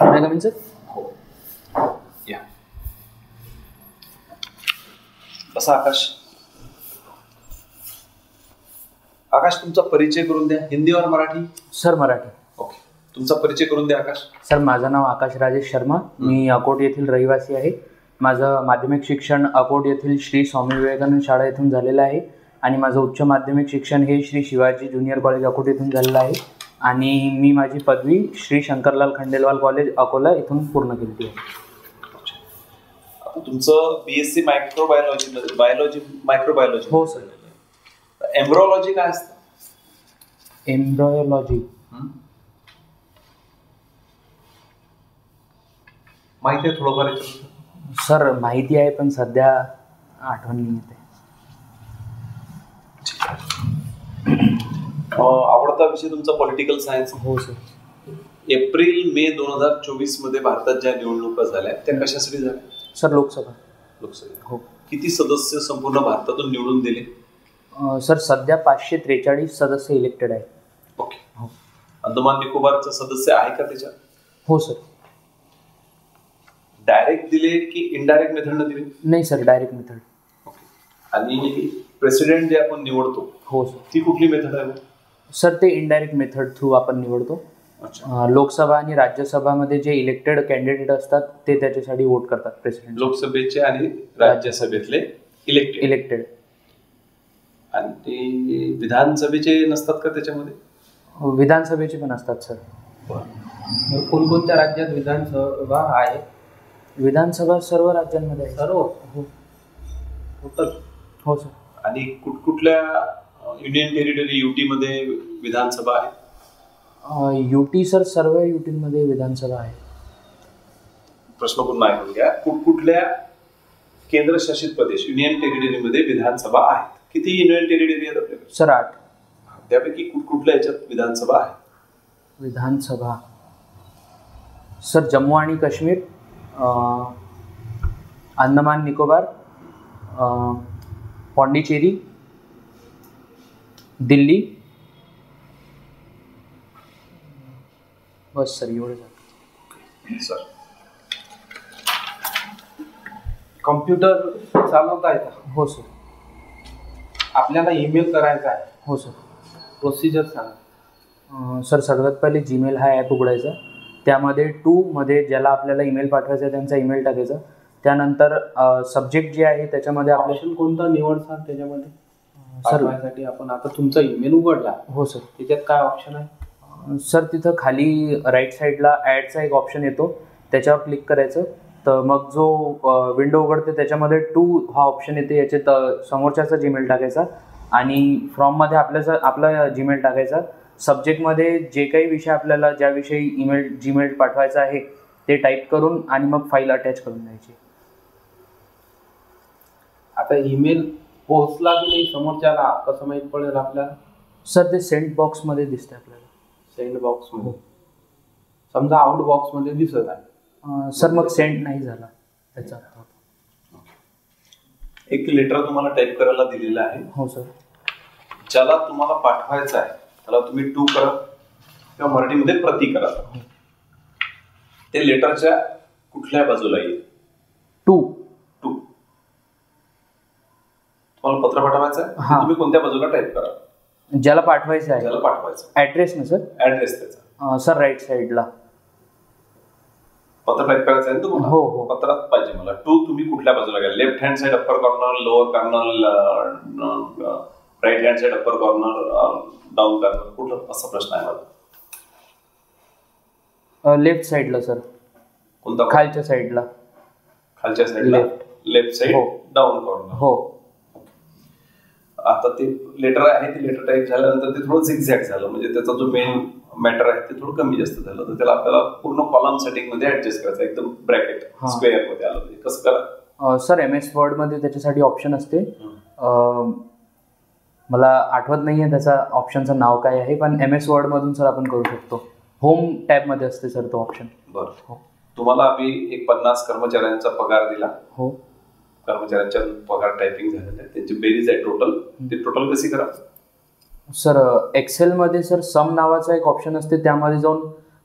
Come in sir. हो या. बसा आकाश. आकाश तुमचा परिचय करून द्या. हिंदी और मराठी? सर मराठी. ओके. तुमचा परिचय करून द्या आकाश. सर माझं नाव आकाश राजेश शर्मा. मी अकोट येथील रहिवासी आहे. माझं माध्यमिक शिक्षण अकोट येथील श्री स्वामी विवेकानंद शाळा येथून झालेलं आहे आणि माझं उच्च माध्यमिक शिक्षण हे श्री शिवाजी ज्युनियर कॉलेज अकोट येथून झालेलं आहे आणि मी माझी पदवी श्री शंकरलाल खंडेलवाल कॉलेज अकोला इथून पूर्ण केली आहे. आता तुमचं BSc मायक्रोबायोलॉजी मायक्रोबायोलॉजी. हो सर. एम्ब्रोलॉजी काय असतं? एम्ब्रॉयलॉजी माहिती आहे थोडंफार? सर माहिती आहे पण सध्या आठवण नाही येते. आवडता विषय तुमचा पॉलिटिकल सायन्स? हो सर. एप्रिल-मे 2024 मध्ये भारतात ज्या निवडणुका झाल्या त्या कशासाठी झाल्या? सर लोकसभा. हो. किती सदस्य संपूर्ण भारतातून निवडून दिले? सर सध्या 543 सदस्य इलेक्टेड आहेत. ओके. हो. अंदमान निकोबारचा सदस्य आहे का त्याच्यात? हो सर. डायरेक्ट दिले की इनडायरेक्ट मेथडने दिले? नाही सर, डायरेक्ट मेथड. ओके. आणि प्रेसिडेंट जे आपण निवडतो हो सर, ती कुठली मेथड आहे? सर ते इनडायरेक्ट मेथड थ्रू आपण निवडतो. लोकसभा आणि राज्यसभामध्ये जे इलेक्टेड कॅन्डिडेट असतात ते त्याच्यासाठी वोट करतात प्रेसिडेंट. लोकसभेचे आणि राज्यसभेतले इलेक्टेड. आणि ते विधानसभेचे नसतात का त्याच्यामध्ये? विधानसभेचे पण असतात सर. कोणकोणत्या राज्यात विधानसभा आहे? विधानसभा सर्व राज्यांमध्ये आहे. सर्व? हो टोटल? हो सर. आणि कुठकुठल्या युनियन टेरिटरी युटी मध्ये विधानसभा आहे? युटी सर सर्व युटीमध्ये विधानसभा आहे. प्रश्न पुन्हा ऐकून घ्या. कुठकुठल्या केंद्रशासित प्रदेश युनियन टेरिटरी मध्ये विधानसभा आहेत? किती युनियन टेरिटरी आहेत आपल्याकडे? सर 8. त्यापैकी कुठकुठल्या याच्यात विधानसभा आहे? विधानसभा सर जम्मू आणि काश्मीर, अंदमान निकोबार, पॉंडिचेरी, दिल्ली, बस सर एवढं झालं. सर कम्प्युटर चालवता येतं? हो सर. आपल्याला ईमेल करायचा आहे? हो सर. प्रोसिजर सांगा. सर सर्वात पहिले जीमेल हा ॲप उघडायचा. त्यामध्ये मध्ये ज्याला आपल्याला ईमेल पाठवायचा आहे त्यांचा ईमेल टाकायचा. त्यानंतर सब्जेक्ट जे आहे त्याच्यामध्ये ऑप्शन कोणता निवडसाल त्याच्यामध्ये पाठवायसाठी? आपण आता तुमचा ईमेल उघडला. हो सर. त्याच्यात काय ऑप्शन आहे? सर तिथं खाली राईट साईडला ॲडचा एक ऑप्शन येतो, त्याच्यावर क्लिक करायचं. तर मग जो विंडो उघडते त्याच्यामध्ये हा ऑप्शन येते. याच्यात समोरच्याचा जीमेल टाकायचा आणि फ्रॉममध्ये आपला जीमेल टाकायचा. सब्जेक्टमध्ये जे काही विषय आपल्याला ज्याविषयी जीमेल पाठवायचा आहे ते टाईप करून आणि मग फाईल अटॅच करून द्यायची. आता ईमेल पोहोचला की नाही समोरच्याला कसं माहीत पडेल आपल्याला? सर ते सेंड बॉक्समध्ये दिसते आपल्याला. सेंड बॉक्समध्ये? समजा आउट बॉक्समध्ये दिसत आहे सर, मग सेंड नाही झाला त्याचा अर्थ. एक लेटर तुम्हाला टाईप करायला दिलेला आहे. हो सर. ज्याला तुम्हाला पाठवायचं आहे त्याला तुम्ही टू करा किंवा मराठीमध्ये प्रति करा. ते लेटरच्या कुठल्या बाजूला येईल? टू. तुम्हाला पत्र पाठवायचं आहे, तुम्ही कोणत्या बाजूला टाईप करा? ज्याला पाठवायचं आहे. ज्याला पाठवायचं. ऍड्रेस ना सर? ऍड्रेस त्याचा. सर राईट साईडला पत्र टाईप करायचं आहे तुम्हाला? हो हो. पत्रात पाहिजे मला. टू तुम्ही कुठल्या बाजूला घ्या? Left hand side upper corner, lower corner, right hand side upper corner, down corner, कुठलं असा प्रश्न आहे मला. लेफ्ट साईडला सर. कोणता? खालच्या साईडला. खालच्या साईडला लेफ्ट साईड डाऊन कॉर्नर. हो. आता ते लेटर आहे, ते लेटर टाईप झाल्यानंतर ते थोडं झिगझॅग झालं, म्हणजे त्याचा जो मेन मॅटर आहे ते थोडं कमी जास्त झालं. तर त्याला आपल्याला पूर्ण कॉलम सेटिंग मध्ये ऍडजस्ट करायचं, एकदम ब्रॅकेट स्क्वेअर मध्ये आलं. कसं करा सर? MS वर्ड मध्ये त्याच्यासाठी ऑप्शन असते. मला आठवत नाहीये त्याचा ऑप्शनचं नाव काय आहे, पण MS वर्ड मधून सर आपण करू शकतो. होम टॅब मध्ये असते सर तो ऑप्शन. बरं. तुम्हाला आम्ही एक 50 कर्मचाऱ्यांचा पगार दिला. हो. कर्मचाऱ्यांच्या पगार टायपिंग झालेले आहे, त्यांची बेरीज आहे टोटल. ते टोटल कशी करा सर? एक्सेल मध्ये सर सम नावाचा एक ऑप्शन असते, त्यामध्ये जाऊन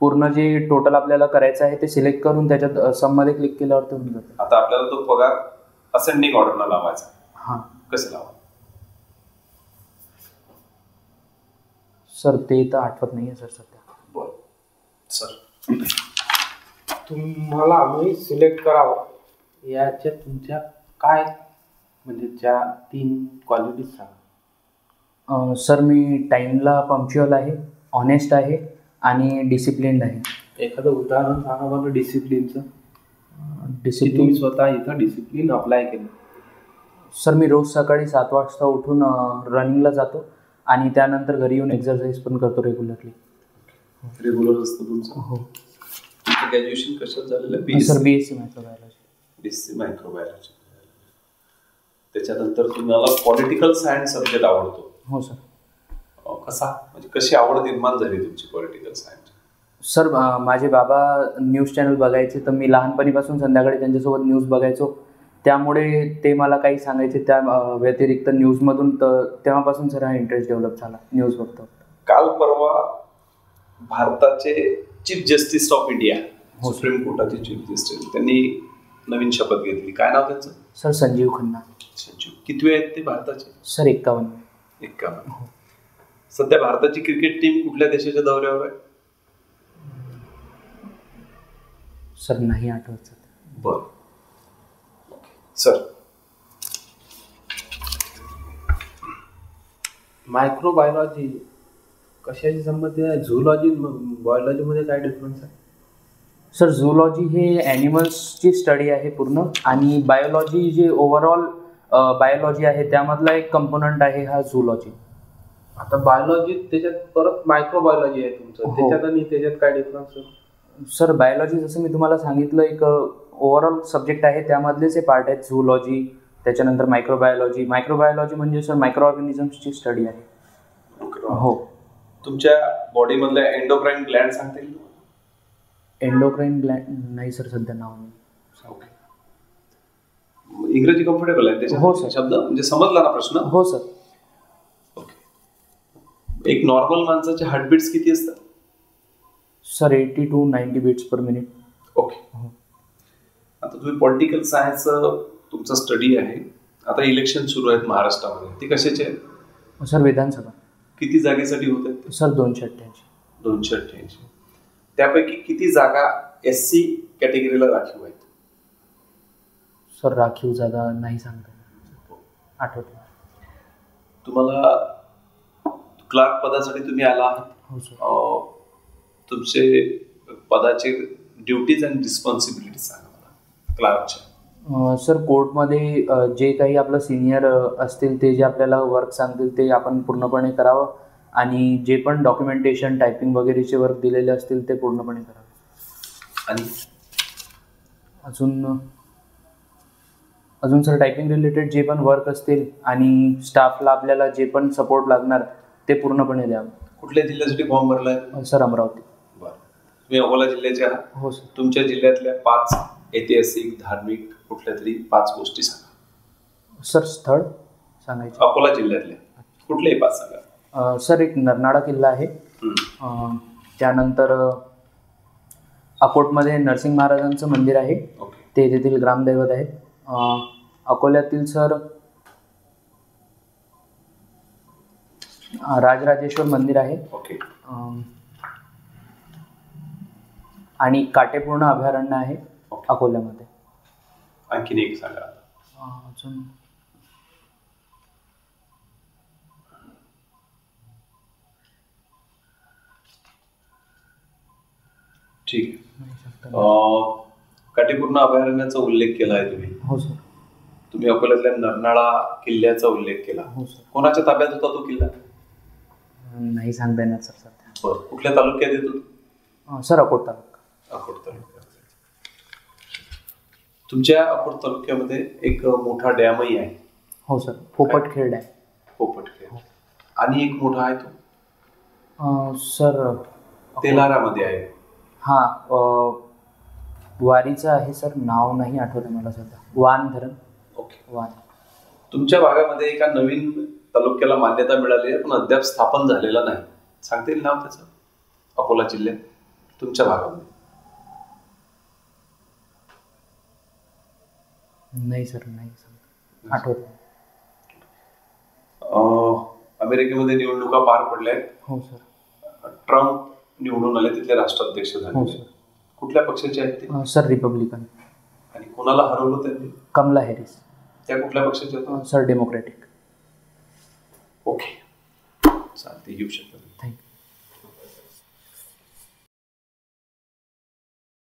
पूर्ण जे टोटल आपल्याला करायचं आहे ते सिलेक्ट करून त्याच्यात सममध्ये क्लिक केल्यावर ते होऊन जातं. आता आपल्याला तो पगार असेंडिंग ऑर्डरला लावायचा. हां कसं लावा सर, ते तर आठवत नाही आहे सर सध्या. बरं सर, तुम्हाला आम्ही सिलेक्ट करावं याच्या तुमच्या काय म्हणजे ज्या 3 क्वालिटीज सांगा. सर, मी टाईमला पंक्च्युअल आहे, ऑनेस्ट आहे आणि डिसिप्लिन्ड आहे. एखादं उदाहरण सांगा बरं डिसिप्लिनचं. डिसिप्लिन तुम्ही स्वतः इथं डिसिप्लिन अप्लाय केलं. सर, मी रोज सकाळी 7 वाजता उठून रनिंगला जातो आणि त्यानंतर घरी येऊन एक्सरसाइज पण करतो रेग्युलरली. रेग्युलर असतं तुमचं. हो ग्रॅज्युएशन कशात झालेलं? Sir, BSc microbiology. BSc microbiology. त्याच्यानंतर तुम्हाला पॉलिटिकल सायन्स सब्जेक्ट आवडतो. हो सर. कसा म्हणजे कशी आवड निर्माण झाली तुमची पॉलिटिकल सायन्स? सर, माझे बाबा न्यूज चॅनल बघायचे, तर मी लहानपणीपासून संध्याकाळी त्यांच्यासोबत न्यूज बघायचो. त्यामुळे ते मला काही सांगायचे त्या व्यतिरिक्त न्यूजमधून, तर तेव्हापासून सर हा इंटरेस्ट डेव्हलप झाला न्यूज बघतो. काल परवा भारताचे चीफ जस्टिस ऑफ इंडिया, हो. सुप्रीम कोर्टाचे चीफ जस्टिस, त्यांनी नवीन शपथ घेतली. काय नाव त्यांचं? सर, संजीव खन्ना. संजीव. कितवे आहेत ते भारताचे? सर, 51. 51. सध्या भारताची क्रिकेट टीम कुठल्या देशाच्या दौऱ्यावर आहे? सर, नाही आठवत सर. बर सर, मायक्रोबायोलॉजी कशाशी संबंधित आहे? झूलॉजी बायोलॉजीमध्ये काय डिफरन्स आहे? सर, झूलॉजी हे ॲनिमल्सची स्टडी आहे पूर्ण, आणि बायोलॉजी जे ओव्हरऑल बायोलॉजी आहे त्यामधला एक कंपोनंट आहे हा झूलॉजी. आता बायोलॉजी त्याच्यात परत मायक्रोबायोलॉजी आहे तुमचं. हो. त्याच्यात आणि त्याच्यात काय डिफरन्स? सर, बायोलॉजी जसं मी तुम्हाला सांगितलं एक ओव्हरऑल सब्जेक्ट आहे, त्यामधलेच हे पार्ट आहेत झूलॉजी, त्याच्यानंतर मायक्रोबायोलॉजी. मायक्रोबायोलॉजी म्हणजे सर मायक्रो ऑर्गॅनिझम्सची स्टडी आहे. हो. तुमच्या बॉडीमधल्या एंडोक्राईन ग्लँड सांगता येईल? एंडोक्राईन ग्लँड नाही सर, सध्या नाव नाही. इंग्रजी कम्फर्टेबल आहे त्याच्यात? हो सर. शब्द म्हणजे समजला ना प्रश्न? हो सर. ओके. एक नॉर्मल माणसाचे हार्टबीट्स किती असतात? Sir, 80 to 90 beats per minute. Okay. आता तुम्ही पॉलिटिकल सायन्स तुमचा स्टडी आहे. आता इलेक्शन सुरू आहेत महाराष्ट्रामध्ये, ते कशाचे आहेत? सर, विधानसभा. किती जागेसाठी होत आहेत? सर, 288. 288. त्यापैकी किती जागा SC कॅटेगरीला राखीव आहेत? सर, राखीव जागा नाही सांगता आठवत. तुम्हाला क्लार्क पदासाठी तुम्ही आला आहात. हो सर. तुमचे पदाचे ड्युटीज अँड रिस्पॉन्सिबिलिटी सांगा मला क्लार्कच्या. सर, कोर्टमध्ये जे काही आपलं सिनियर असतील ते जे आपल्याला वर्क सांगतील ते आपण पूर्णपणे करावं, आणि जे पण डॉक्युमेंटेशन टायपिंग वगैरेचे वर्क दिलेले असतील ते पूर्णपणे करावे. आणि अजून सर, टायपिंग रिलेटेड जे पण वर्क असतील आणि स्टाफला आपल्याला जे पण सपोर्ट लागणार ते पूर्णपणे द्यावं. कुठल्या जिल्ह्यासाठी फॉर्म भरलाय? सर, अमरावती. बरं. तुम्ही अकोला जिल्ह्याचे आहात? हो सर. तुमच्या जिल्ह्यातल्या 5 ऐतिहासिक धार्मिक कुठल्या तरी 5 गोष्टी सांगा. सर, स्थळ सांगायचे? अकोला जिल्ह्यातल्या कुठलेही 5 सांगा. सर, एक नरनाळा किल्ला आहे. त्यानंतर अकोटमध्ये नरसिंह महाराजांचं मंदिर आहे. ओके. ते तेथील ग्रामदैवत आहेत. अकोल्यातील सर राजराजेश्वर मंदिर आहे. ओके. आणि काटेपूर्ण अभयारण्य आहे अकोल्यामध्ये. आणखीन एक सांगा. अजून ठीक आहे. काटेपूर्ण अभयारण्याचा उल्लेख केला आहे तुम्ही. हो सर. तुम्ही अकोल्यातल्या नरनाळा किल्ल्याचा उल्लेख केला. हो सर. कोणाच्या ताब्यात होता तो किल्ला? नाही सांगता येणार सर सध्या. बरं. कुठल्या तालुक्यात येतो? सर, अकोट तालुका. अकोट तालुक्यात. तुमच्या अकोट तालुक्यामध्ये एक मोठा डॅमही आहे. हो सर, पोपटखेड डॅम. पोपटखेड. आणि एक मोठा आहे तो सर तेलारामध्ये आहे. हां, वारीचं आहे सर, नाव नाही आठवत आहे मला सध्या. वान धरण. ओके. वान. तुमच्या भागामध्ये एका नवीन तालुक्याला मान्यता मिळाली आहे पण अद्याप स्थापन झालेला नाही. सांगता येईल नाव त्याचं? अकोला जिल्ह्यात तुमच्या भागामध्ये? नाही सर, नाही सर, आठवत नाही. अमेरिकेमध्ये निवडणुका पार पडल्या आहेत. हो सर. ट्रम्प निवडून आले, तिथले राष्ट्राध्यक्ष हो झाले. सर. कुठल्या पक्षाचे आहेत ते? Sir Republican. आणि कोणाला हरवलं त्यांनी? कमला हॅरिस. त्या कुठल्या पक्षाचे आहेत? Sir democratic. ओके, चालते, येऊ शकतात.